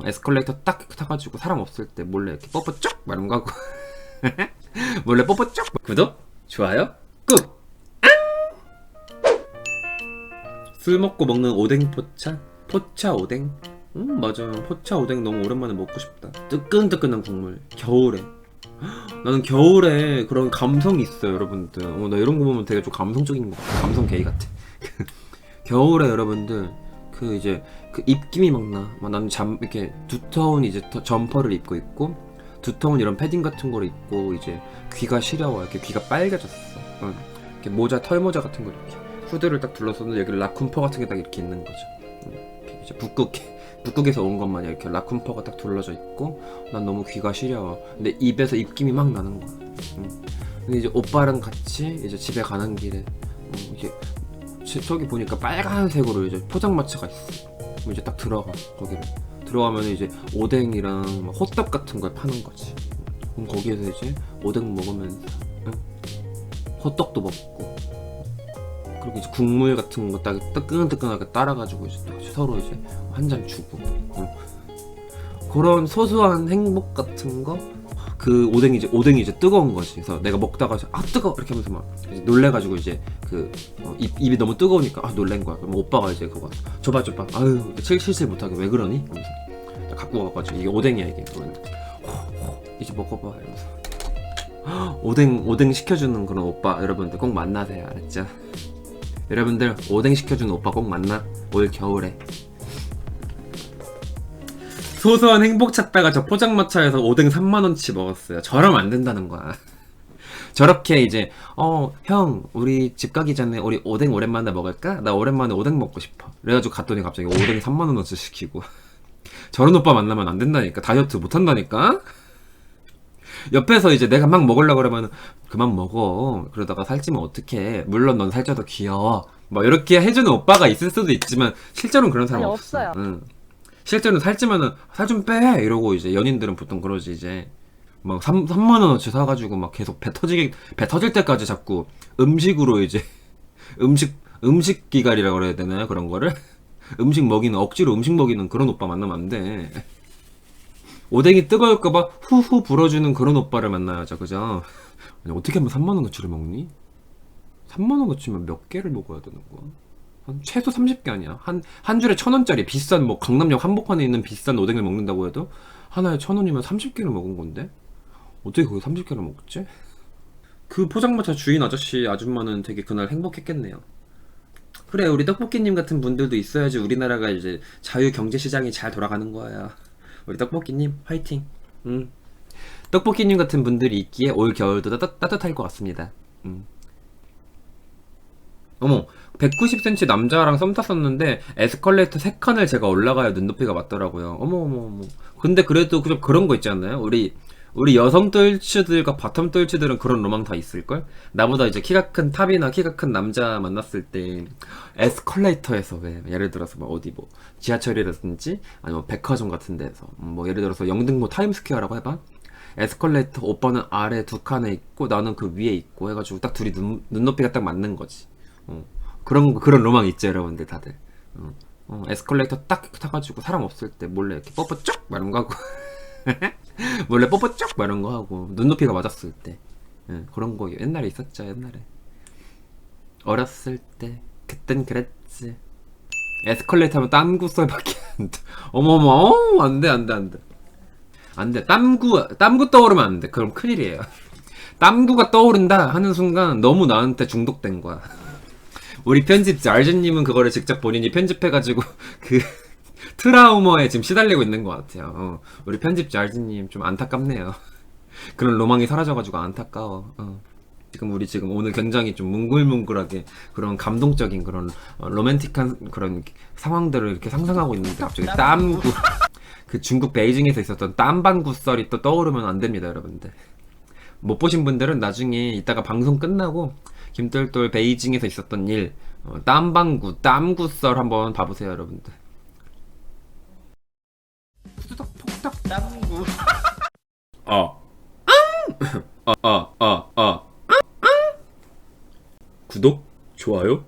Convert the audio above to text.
에스컬레이터 딱 타가지고 사람 없을 때 몰래 이렇게 뽀뽀 쪽 말은 거 하고 몰래 뽀뽀 쪽. 구독, 좋아요, 꾹. 술 먹고 먹는 오뎅 포차? 포차 오뎅? 맞아. 포차 오뎅 너무 오랜만에 먹고 싶다. 뜨끈뜨끈한 국물. 겨울에. 나는 겨울에 그런 감성이 있어요, 여러분들. 나 이런 거 보면 되게 좀 감성적인 거 같아. 감성 게이 같아. 겨울에 여러분들 그 이제 그 입김이 막 나. 나는 이렇게 두터운 이제 점퍼를 입고 있고 두터운 이런 패딩 같은 거를 입고 이제 귀가 시려워. 이렇게 귀가 빨개졌어. 이렇게 모자, 털 모자 같은 거 이렇게 후드를 딱 둘러서는 여기 라쿤퍼 같은 게 딱 이렇게 있는 거죠. 이제 북극에서 온 것만 이렇게 라쿤퍼가 딱 둘러져 있고 난 너무 귀가 시려워. 근데 입에서 입김이 막 나는 거야. 근데 이제 오빠랑 같이 이제 집에 가는 길에 이제 저기 보니까 빨간색으로 이제 포장마차가 있어. 그럼 이제 딱 들어가. 거기를 들어가면 이제 오뎅이랑 호떡 같은 걸 파는 거지. 그럼 거기에서 이제 오뎅 먹으면서 호떡도 먹고 그리고 이제 국물 같은 거 딱 뜨끈뜨끈하게 따라가지고 이제 서로 이제 한 잔 주고 그런 소소한 행복 같은 거. 그 오뎅이 이제 뜨거운 거지. 그래서 내가 먹다가 뜨거워 이렇게 하면서 막 이제 놀래가지고 이제 입이 너무 뜨거우니까 놀란 거야. 그럼 오빠가 이제 그거 줘봐 아유 칠칠 못하게 왜 그러니? 하면서 갖고 와가지고 이게 오뎅이야 이게. 이제 먹어봐 이러면서 오뎅 시켜주는 그런 오빠 여러분들 꼭 만나세요. 알았죠? 여러분들 오뎅 시켜주는 오빠 꼭 만나. 올 겨울에 소소한 행복 찾다가 저 포장마차에서 오뎅 3만원치 먹었어요. 저러면 안 된다는 거야. 저렇게 이제 형 우리 집 가기 전에 우리 오뎅 오랜만에 먹을까? 나 오랜만에 오뎅 먹고 싶어. 그래가지고 갔더니 갑자기 오뎅 3만원어치 시키고 저런 오빠 만나면 안 된다니까. 다이어트 못 한다니까. 옆에서 이제 내가 막 먹으려고 그러면 그만 먹어. 그러다가 살찌면 어떡해. 물론 넌 살쪄도 귀여워. 뭐 이렇게 해주는 오빠가 있을 수도 있지만 실제로는 그런 사람 없어요. 실제로는 살찌면은 살 좀 빼 이러고 이제 연인들은 보통 그러지. 이제 막 3만원어치 사가지고 막 계속 배 터질 때까지 자꾸 음식으로 이제 음식 기갈이라고 그래야 되나요? 그런 거를 억지로 음식 먹이는 그런 오빠 만나면 안 돼. 오뎅이 뜨거울까봐 후후 불어주는 그런 오빠를 만나야죠. 그죠? 아니, 어떻게 하면 3만원어치를 먹니? 3만원어치면 몇 개를 먹어야 되는 거야? 한 최소 30개 아니야? 한 줄에 1,000원짜리 비싼 뭐 강남역 한복판에 있는 비싼 오뎅을 먹는다고 해도 하나에 1,000원이면 30개를 먹은 건데 어떻게 거기 30개를 먹었지? 그 포장마차 주인 아줌마는 되게 그날 행복했겠네요. 그래, 우리 떡볶이님 같은 분들도 있어야지 우리나라가 이제 자유 경제 시장이 잘 돌아가는 거야. 우리 떡볶이님 화이팅. 떡볶이님 같은 분들이 있기에 올 겨울도 따뜻할 것 같습니다. 어머, 190cm 남자랑 썸 탔었는데 에스컬레이터 3칸을 제가 올라가야 눈높이가 맞더라고요. 어머. 근데 그래도 그런 거 있지 않나요? 우리 여성 똘츠들과 바텀 똘츠들은 그런 로망 다 있을걸? 나보다 이제 키가 큰 탑이나 키가 큰 남자 만났을 때 에스컬레이터에서 왜 예를 들어서 뭐 어디 뭐 지하철이라든지 아니면 백화점 같은 데서 뭐 예를 들어서 영등포 타임스퀘어라고 해봐. 에스컬레이터 오빠는 아래 2칸에 있고 나는 그 위에 있고 해가지고 딱 둘이 눈높이가 딱 맞는 거지. 그런 로망 있죠 여러분들 다들. 에스컬레이터 딱 타가지고 사람 없을 때 몰래 이렇게 뽀뽀 쪽 말은 거 하고 몰래 뽀뽀 쪽 말은 거 하고 눈높이가 맞았을 때 그런 거 옛날에 있었죠. 옛날에 어렸을 때 그땐 그랬지. 에스컬레이터 하면 땀구썰밖에 안 돼. 어머머 안돼. 땀구 떠오르면 안 돼. 그럼 큰일이에요. 땀구가 떠오른다 하는 순간 너무 나한테 중독된 거야. 우리 편집자 알즈님은 그거를 직접 본인이 편집해가지고 그 트라우마에 지금 시달리고 있는 것 같아요. 우리 편집자 알즈님 좀 안타깝네요. 그런 로망이 사라져가지고 안타까워. 우리 오늘 굉장히 좀 뭉글뭉글하게 그런 감동적인 그런 로맨틱한 그런 상황들을 이렇게 상상하고 있는데 갑자기 땀구 그 중국 베이징에서 있었던 땀방구 썰이 또 떠오르면 안 됩니다, 여러분들. 못 보신 분들은 나중에 이따가 방송 끝나고 김똘똘 베이징에서 있었던 일 땀구썰 한번 봐보세요, 여러분들. 푸드덕 땀구 구독, 좋아요